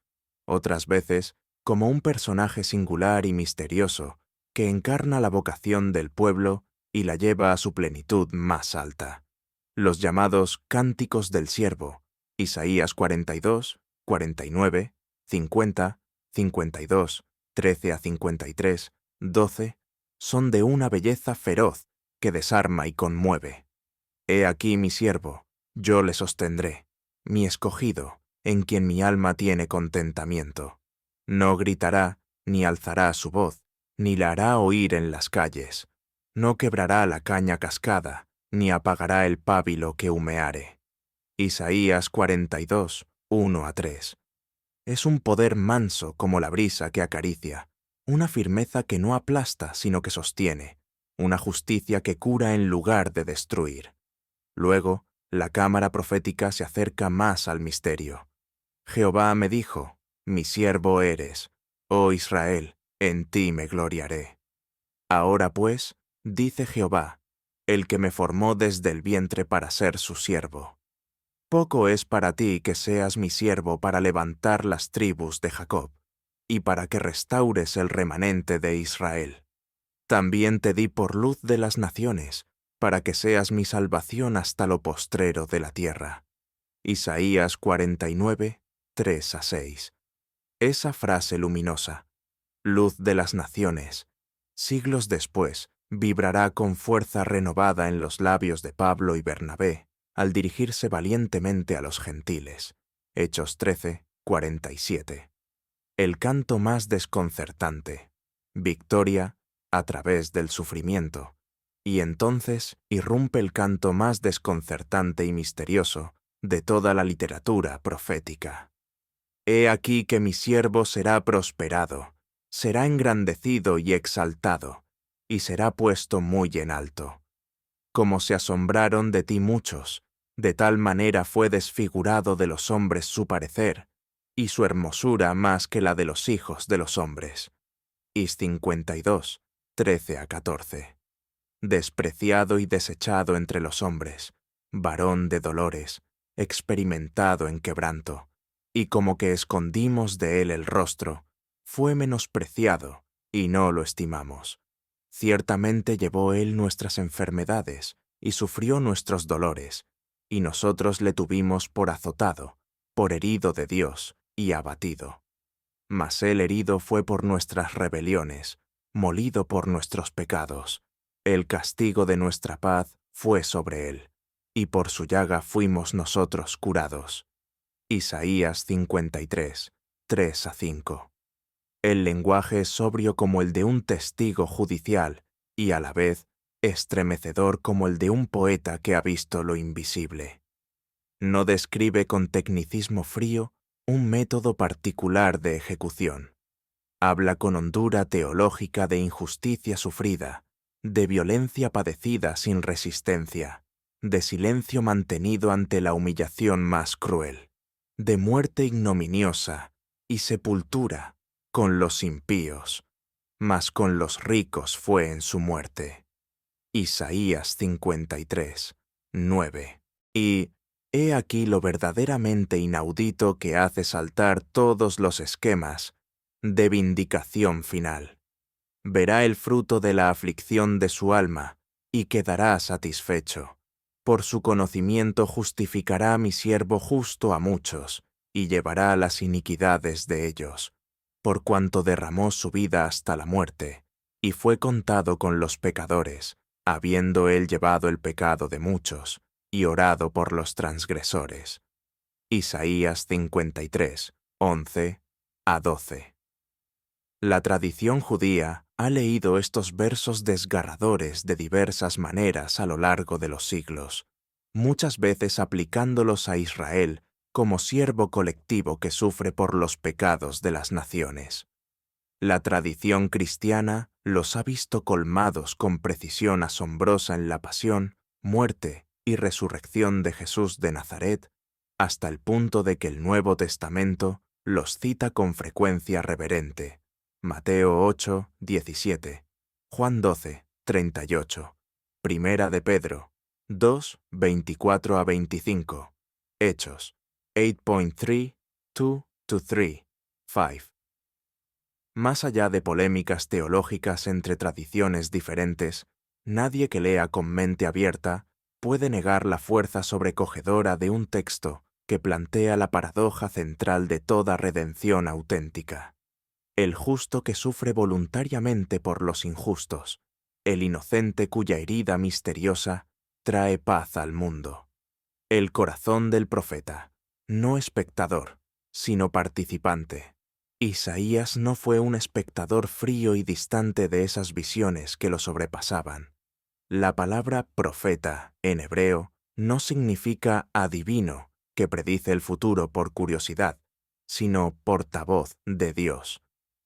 Otras veces como un personaje singular y misterioso que encarna la vocación del pueblo y la lleva a su plenitud más alta. Los llamados Cánticos del Siervo, Isaías 42, 49, 50, 52, 13 a 53, 12, son de una belleza feroz que desarma y conmueve. He aquí mi siervo, yo le sostendré, mi escogido, en quien mi alma tiene contentamiento. No gritará, ni alzará su voz, ni la hará oír en las calles. No quebrará la caña cascada, ni apagará el pábilo que humeare. Isaías 42, 1 a 3. Es un poder manso como la brisa que acaricia, una firmeza que no aplasta sino que sostiene, una justicia que cura en lugar de destruir. Luego, la cámara profética se acerca más al misterio. Jehová me dijo, mi siervo eres, oh Israel, en ti me gloriaré. Ahora pues, dice Jehová, el que me formó desde el vientre para ser su siervo. Poco es para ti que seas mi siervo para levantar las tribus de Jacob, y para que restaures el remanente de Israel. También te di por luz de las naciones, para que seas mi salvación hasta lo postrero de la tierra. Isaías 49, 3 a 6. Esa frase luminosa, luz de las naciones, siglos después, vibrará con fuerza renovada en los labios de Pablo y Bernabé al dirigirse valientemente a los gentiles. Hechos 13, 47. El canto más desconcertante. Victoria a través del sufrimiento. Y entonces irrumpe el canto más desconcertante y misterioso de toda la literatura profética. He aquí que mi siervo será prosperado, será engrandecido y exaltado, y será puesto muy en alto. Como se asombraron de ti muchos, de tal manera fue desfigurado de los hombres su parecer, y su hermosura más que la de los hijos de los hombres. Is 52, 13 a 14. Despreciado y desechado entre los hombres, varón de dolores, experimentado en quebranto, y como que escondimos de él el rostro, fue menospreciado, y no lo estimamos. Ciertamente llevó él nuestras enfermedades, y sufrió nuestros dolores, y nosotros le tuvimos por azotado, por herido de Dios, y abatido. Mas él herido fue por nuestras rebeliones, molido por nuestros pecados. El castigo de nuestra paz fue sobre él, y por su llaga fuimos nosotros curados. Isaías 53, 3 a 5. El lenguaje es sobrio como el de un testigo judicial y a la vez estremecedor como el de un poeta que ha visto lo invisible. No describe con tecnicismo frío un método particular de ejecución. Habla con hondura teológica de injusticia sufrida, de violencia padecida sin resistencia, de silencio mantenido ante la humillación más cruel, de muerte ignominiosa y sepultura con los impíos, mas con los ricos fue en su muerte. Isaías 53, 9. Y he aquí lo verdaderamente inaudito que hace saltar todos los esquemas de vindicación final. Verá el fruto de la aflicción de su alma y quedará satisfecho. Por su conocimiento justificará a mi siervo justo a muchos y llevará las iniquidades de ellos, por cuanto derramó su vida hasta la muerte y fue contado con los pecadores, habiendo él llevado el pecado de muchos y orado por los transgresores. Isaías 53, 11 a 12. La tradición judía ha leído estos versos desgarradores de diversas maneras a lo largo de los siglos, muchas veces aplicándolos a Israel como siervo colectivo que sufre por los pecados de las naciones. La tradición cristiana los ha visto colmados con precisión asombrosa en la pasión, muerte y resurrección de Jesús de Nazaret, hasta el punto de que el Nuevo Testamento los cita con frecuencia reverente. Mateo 8, 17, Juan 12, 38, Primera de Pedro 2, 24 a 25, Hechos 8.3, 2-3, 5. Más allá de polémicas teológicas entre tradiciones diferentes, nadie que lea con mente abierta puede negar la fuerza sobrecogedora de un texto que plantea la paradoja central de toda redención auténtica. El justo que sufre voluntariamente por los injustos, el inocente cuya herida misteriosa trae paz al mundo. El corazón del profeta, no espectador, sino participante. Isaías no fue un espectador frío y distante de esas visiones que lo sobrepasaban. La palabra profeta, en hebreo, no significa adivino, que predice el futuro por curiosidad, sino portavoz de Dios.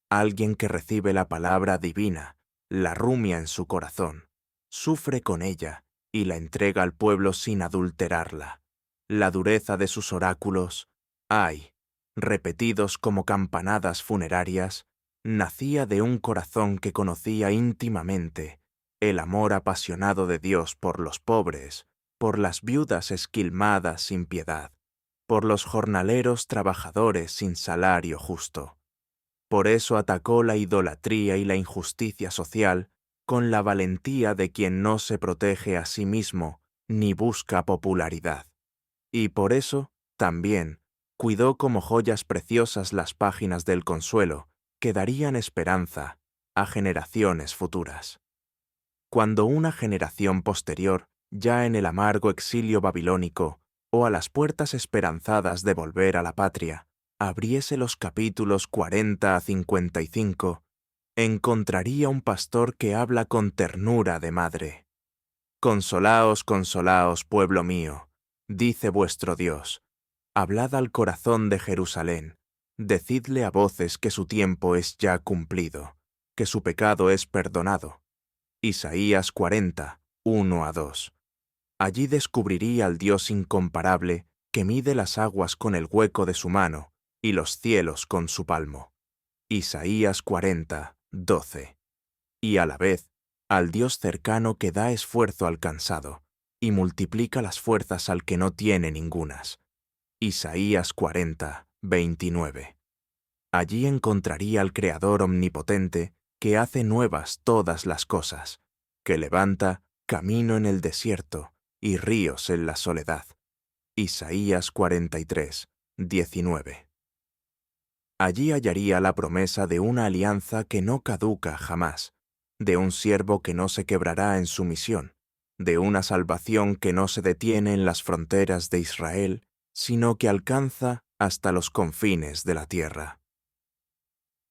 Alguien que recibe la palabra divina, la rumia en su corazón, sufre con ella y la entrega al pueblo sin adulterarla. La dureza de sus oráculos, ay, repetidos como campanadas funerarias, nacía de un corazón que conocía íntimamente el amor apasionado de Dios por los pobres, por las viudas esquilmadas sin piedad, por los jornaleros trabajadores sin salario justo. Por eso atacó la idolatría y la injusticia social con la valentía de quien no se protege a sí mismo ni busca popularidad. Y por eso, también, cuidó como joyas preciosas las páginas del consuelo que darían esperanza a generaciones futuras. Cuando una generación posterior, ya en el amargo exilio babilónico o a las puertas esperanzadas de volver a la patria, abriese los capítulos 40 a 55, encontraría un pastor que habla con ternura de madre. Consolaos, consolaos, pueblo mío, dice vuestro Dios. Hablad al corazón de Jerusalén, decidle a voces que su tiempo es ya cumplido, que su pecado es perdonado. Isaías 40, 1 a 2. Allí descubriría al Dios incomparable que mide las aguas con el hueco de su mano y los cielos con su palmo. Isaías 40, 12. Y a la vez, al Dios cercano que da esfuerzo al cansado y multiplica las fuerzas al que no tiene ningunas. Isaías 40, 29. Allí encontraría al Creador omnipotente que hace nuevas todas las cosas, que levanta camino en el desierto y ríos en la soledad. Isaías 43, 19. Allí hallaría la promesa de una alianza que no caduca jamás, de un siervo que no se quebrará en su misión, de una salvación que no se detiene en las fronteras de Israel, sino que alcanza hasta los confines de la tierra.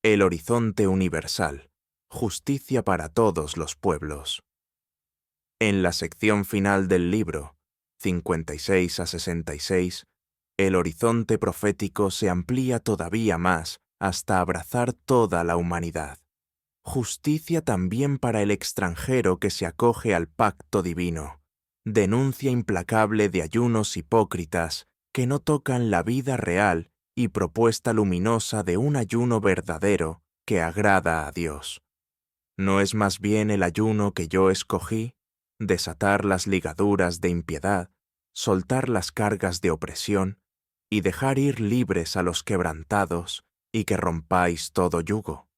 El horizonte universal, justicia para todos los pueblos. En la sección final del libro, 56 a 66, el horizonte profético se amplía todavía más hasta abrazar toda la humanidad. Justicia también para el extranjero que se acoge al pacto divino. Denuncia implacable de ayunos hipócritas que no tocan la vida real y propuesta luminosa de un ayuno verdadero que agrada a Dios. ¿No es más bien el ayuno que yo escogí, desatar las ligaduras de impiedad, soltar las cargas de opresión y dejar ir libres a los quebrantados y que rompáis todo yugo?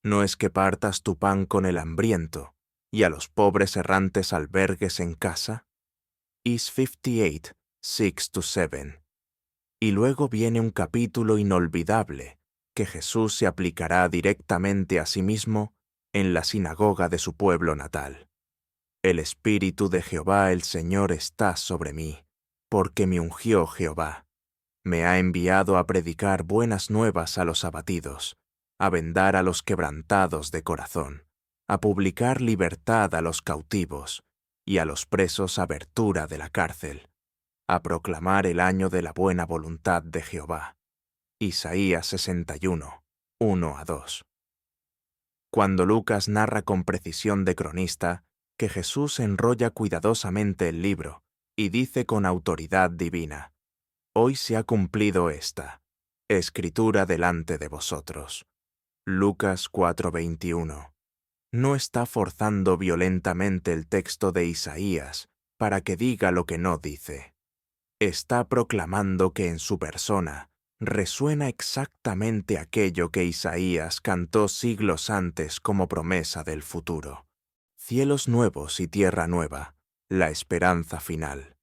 ¿No es que partas tu pan con el hambriento y a los pobres errantes albergues en casa? Is 58, 6-7. Y luego viene un capítulo inolvidable que Jesús se aplicará directamente a sí mismo en la sinagoga de su pueblo natal. El Espíritu de Jehová el Señor está sobre mí, porque me ungió Jehová. Me ha enviado a predicar buenas nuevas a los abatidos, a vendar a los quebrantados de corazón, a publicar libertad a los cautivos y a los presos abertura de la cárcel, a proclamar el año de la buena voluntad de Jehová. Isaías 61, 1-2. Cuando Lucas narra con precisión de cronista que Jesús enrolla cuidadosamente el libro y dice con autoridad divina: «Hoy se ha cumplido esta escritura delante de vosotros». Lucas 4:21. No está forzando violentamente el texto de Isaías para que diga lo que no dice. Está proclamando que en su persona resuena exactamente aquello que Isaías cantó siglos antes como promesa del futuro. Cielos nuevos y tierra nueva, la esperanza final.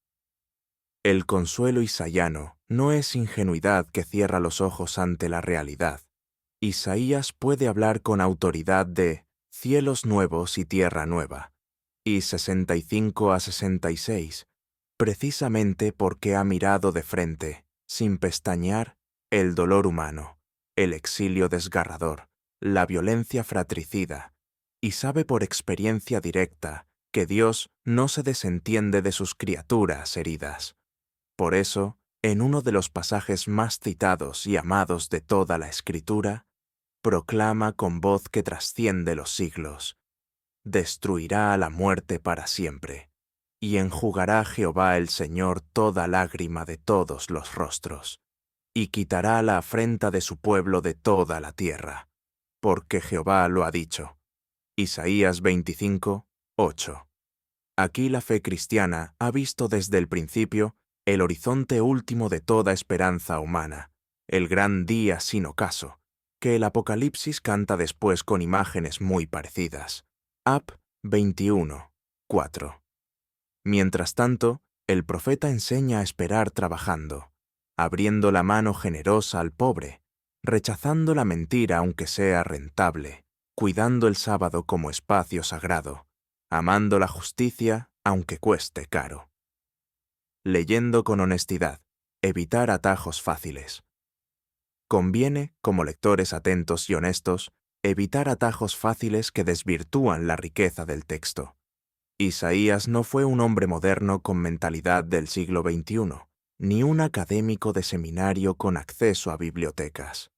El consuelo isaiano no es ingenuidad que cierra los ojos ante la realidad. Isaías puede hablar con autoridad de cielos nuevos y tierra nueva, y 65-66, precisamente porque ha mirado de frente, sin pestañear, el dolor humano, el exilio desgarrador, la violencia fratricida, y sabe por experiencia directa que Dios no se desentiende de sus criaturas heridas. Por eso, en uno de los pasajes más citados y amados de toda la Escritura, proclama con voz que trasciende los siglos: «Destruirá a la muerte para siempre, y enjugará Jehová el Señor toda lágrima de todos los rostros, y quitará la afrenta de su pueblo de toda la tierra, porque Jehová lo ha dicho». Isaías 25, 8. Aquí la fe cristiana ha visto desde el principio el horizonte último de toda esperanza humana, el gran día sin ocaso, que el Apocalipsis canta después con imágenes muy parecidas. Ap 21, 4. Mientras tanto, el profeta enseña a esperar trabajando, abriendo la mano generosa al pobre, rechazando la mentira aunque sea rentable, cuidando el sábado como espacio sagrado, amando la justicia aunque cueste caro. Leyendo con honestidad, evitar atajos fáciles. Conviene, como lectores atentos y honestos, evitar atajos fáciles que desvirtúan la riqueza del texto. Isaías no fue un hombre moderno con mentalidad del siglo XXI, ni un académico de seminario con acceso a bibliotecas.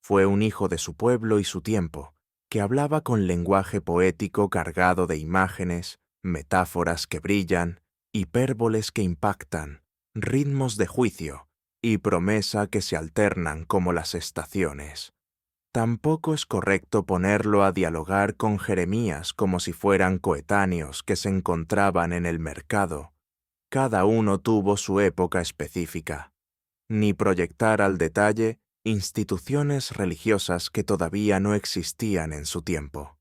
Fue un hijo de su pueblo y su tiempo, que hablaba con lenguaje poético cargado de imágenes, metáforas que brillan, hipérboles que impactan, ritmos de juicio y promesa que se alternan como las estaciones. Tampoco es correcto ponerlo a dialogar con Jeremías como si fueran coetáneos que se encontraban en el mercado. Cada uno tuvo su época específica. Ni proyectar al detalle instituciones religiosas que todavía no existían en su tiempo.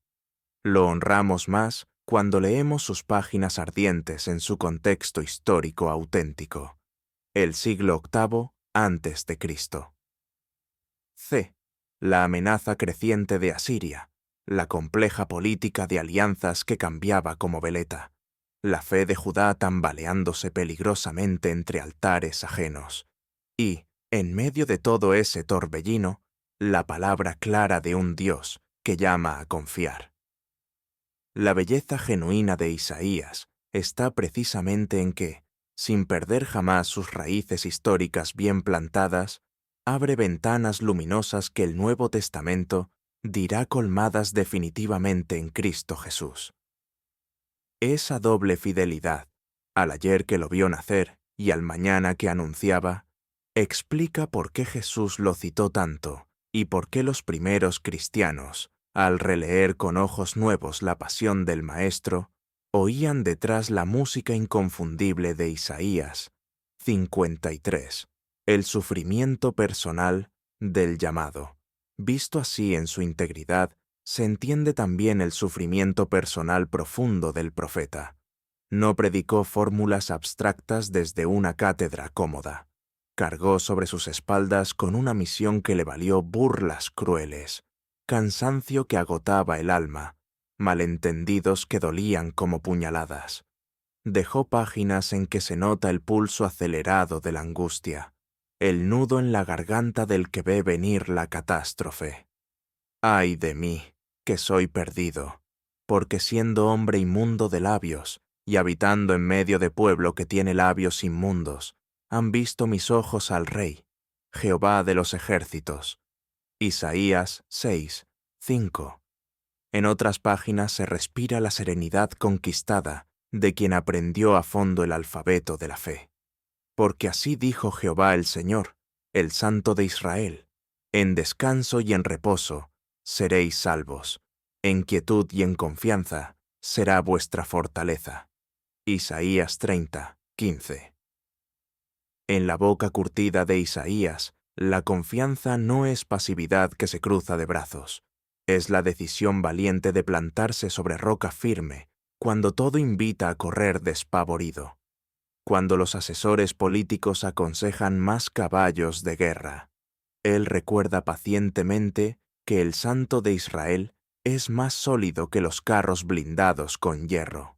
Lo honramos más cuando leemos sus páginas ardientes en su contexto histórico auténtico. El siglo VIII antes de Cristo. C. La amenaza creciente de Asiria, la compleja política de alianzas que cambiaba como veleta, la fe de Judá tambaleándose peligrosamente entre altares ajenos, y, en medio de todo ese torbellino, la palabra clara de un Dios que llama a confiar. La belleza genuina de Isaías está precisamente en que, sin perder jamás sus raíces históricas bien plantadas, abre ventanas luminosas que el Nuevo Testamento dirá colmadas definitivamente en Cristo Jesús. Esa doble fidelidad, al ayer que lo vio nacer y al mañana que anunciaba, explica por qué Jesús lo citó tanto y por qué los primeros cristianos, al releer con ojos nuevos la pasión del Maestro, oían detrás la música inconfundible de Isaías 53, el sufrimiento personal del llamado. Visto así en su integridad, se entiende también el sufrimiento personal profundo del profeta. No predicó fórmulas abstractas desde una cátedra cómoda. Cargó sobre sus espaldas con una misión que le valió burlas crueles, cansancio que agotaba el alma, malentendidos que dolían como puñaladas. Dejó páginas en que se nota el pulso acelerado de la angustia, el nudo en la garganta del que ve venir la catástrofe. ¡Ay de mí, que soy perdido! Porque siendo hombre inmundo de labios, y habitando en medio de pueblo que tiene labios inmundos, han visto mis ojos al Rey, Jehová de los ejércitos. Isaías 6, 5. En otras páginas se respira la serenidad conquistada de quien aprendió a fondo el alfabeto de la fe. Porque así dijo Jehová el Señor, el Santo de Israel: en descanso y en reposo seréis salvos, en quietud y en confianza será vuestra fortaleza. Isaías 30, 15. En la boca curtida de Isaías, la confianza no es pasividad que se cruza de brazos, es la decisión valiente de plantarse sobre roca firme cuando todo invita a correr despavorido, cuando los asesores políticos aconsejan más caballos de guerra. Él recuerda pacientemente que el Santo de Israel es más sólido que los carros blindados con hierro.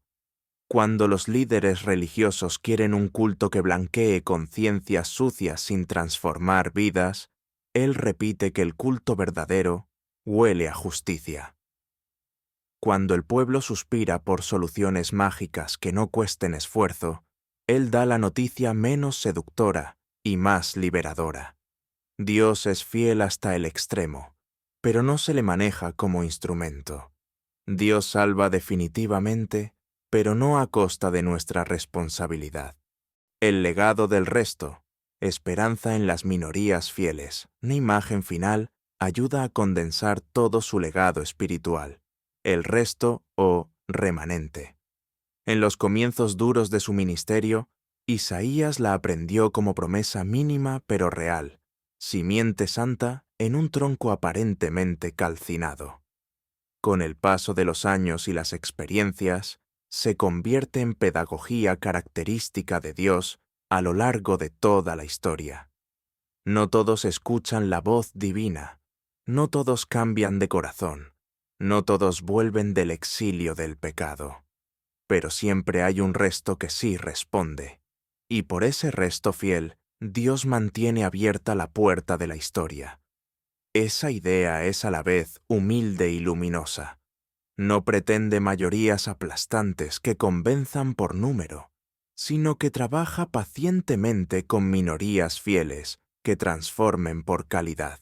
Cuando los líderes religiosos quieren un culto que blanquee conciencias sucias sin transformar vidas, él repite que el culto verdadero huele a justicia. Cuando el pueblo suspira por soluciones mágicas que no cuesten esfuerzo, él da la noticia menos seductora y más liberadora. Dios es fiel hasta el extremo, pero no se le maneja como instrumento. Dios salva definitivamente, pero no a costa de nuestra responsabilidad. El legado del resto, esperanza en las minorías fieles, una imagen final, ayuda a condensar todo su legado espiritual, el resto o remanente. En los comienzos duros de su ministerio, Isaías la aprendió como promesa mínima pero real, simiente santa en un tronco aparentemente calcinado. Con el paso de los años y las experiencias, se convierte en pedagogía característica de Dios a lo largo de toda la historia. No todos escuchan la voz divina, no todos cambian de corazón, no todos vuelven del exilio del pecado, pero siempre hay un resto que sí responde, y por ese resto fiel, Dios mantiene abierta la puerta de la historia. Esa idea es a la vez humilde y luminosa. No pretende mayorías aplastantes que convenzan por número, sino que trabaja pacientemente con minorías fieles que transformen por calidad.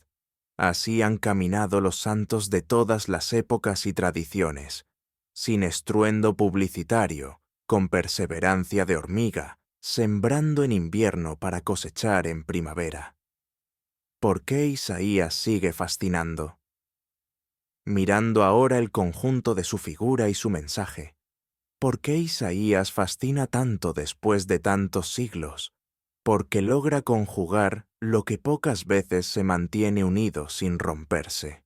Así han caminado los santos de todas las épocas y tradiciones, sin estruendo publicitario, con perseverancia de hormiga, sembrando en invierno para cosechar en primavera. ¿Por qué Isaías sigue fascinando? Mirando ahora el conjunto de su figura y su mensaje, ¿por qué Isaías fascina tanto después de tantos siglos? Porque logra conjugar lo que pocas veces se mantiene unido sin romperse.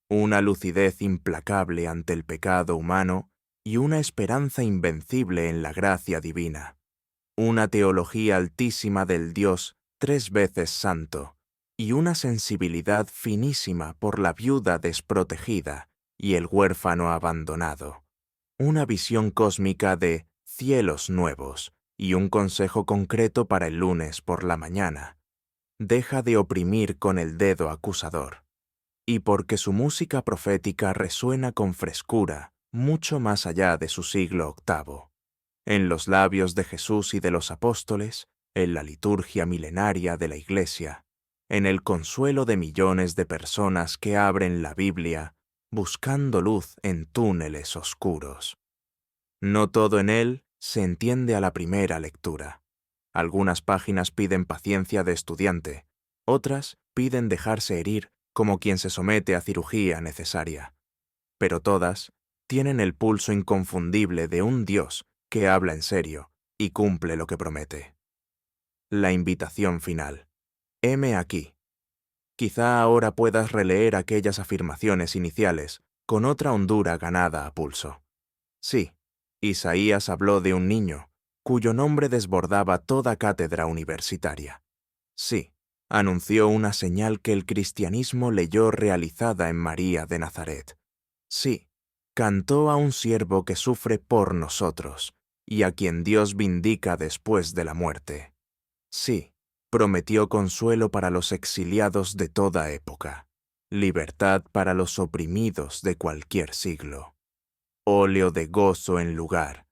Una lucidez implacable ante el pecado humano y una esperanza invencible en la gracia divina. Una teología altísima del Dios 3 veces santo y una sensibilidad finísima por la viuda desprotegida y el huérfano abandonado. Una visión cósmica de cielos nuevos y un consejo concreto para el lunes por la mañana. Deja de oprimir con el dedo acusador. Y porque su música profética resuena con frescura mucho más allá de su siglo VIII. En los labios de Jesús y de los apóstoles, en la liturgia milenaria de la Iglesia, en el consuelo de millones de personas que abren la Biblia buscando luz en túneles oscuros. No todo en él se entiende a la primera lectura. Algunas páginas piden paciencia de estudiante, otras piden dejarse herir como quien se somete a cirugía necesaria. Pero todas tienen el pulso inconfundible de un Dios que habla en serio y cumple lo que promete. La invitación final. Heme aquí. Quizá ahora puedas releer aquellas afirmaciones iniciales con otra hondura ganada a pulso. Sí, Isaías habló de un niño, cuyo nombre desbordaba toda cátedra universitaria. Sí, anunció una señal que el cristianismo leyó realizada en María de Nazaret. Sí, cantó a un siervo que sufre por nosotros y a quien Dios vindica después de la muerte. Sí, prometió consuelo para los exiliados de toda época, libertad para los oprimidos de cualquier siglo, óleo de gozo en lugar